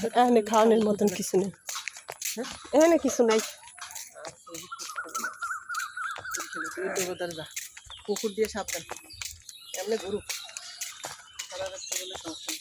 এখানে খাওয়ানোর মতন কিছু নেই, এখানে কিছু নাই। পুকুর দিয়ে সাবধান, এমনি গরু সারা রাস্তা বলে সমস্যা।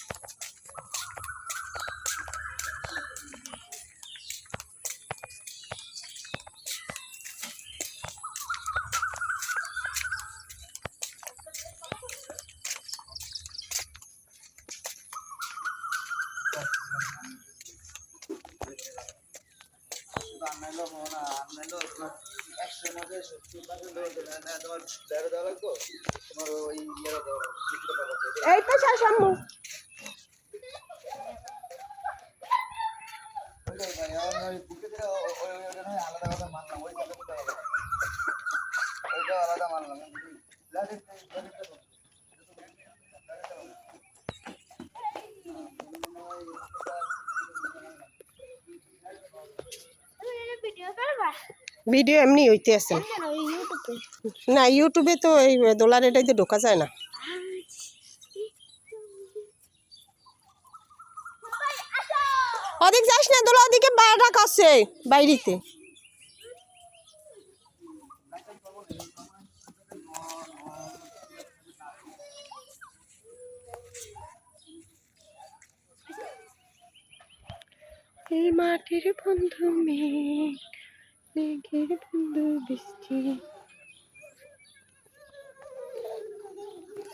এই তো শাশাম্মু আলাদা মানলাম। ভিডিও এমনি হইতে আছে না, ইউটিউবে তো এই ডলার এটাইতে ঢোকা যায় না। ওদিক যাস না, দোলা ওদিকে রাখ আছে বাইরেতে। এই মাটির বন্ধু মেঘ, মেঘের বন্ধু বৃষ্টি।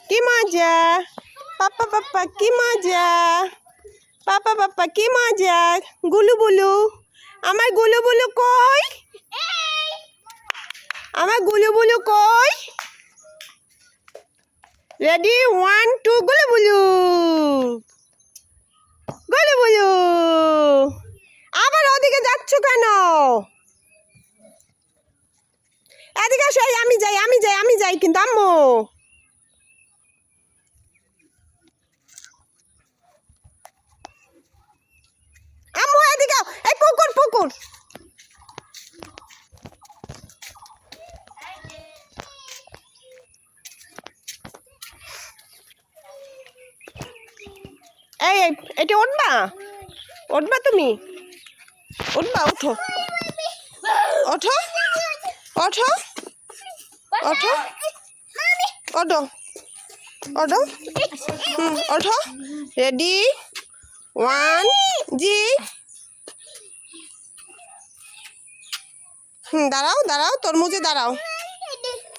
কি মজা পাপা, পাপা কি মজা, পাপা পাপা কি মজা। গুলু বুলু, আমার গুলু বুলু কই, আমার গুলু বুলু কই। রেডি 1 2 গুলু বুলু, গুলু বুলু। আবার ওদিকে যাচ্ছ কেন? এদিকে আসো, আমি যাই আমি যাই আমি যাই কিন্তু আম্মু। আম্মু এদিকে, এই পুকুর পুকুর। এই এটা উঠবা, উঠবা তুমি, উঠবা, ওঠো ওঠো ওঠো ওঠো ওঠো ওঠো, ওঠো। রেডি 1 জি। দাঁড়াও দাঁড়াও, তরমুজে দাঁড়াও,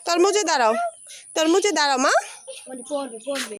তরমুজে দাঁড়াও, তরমুজে দাঁড়াও মা।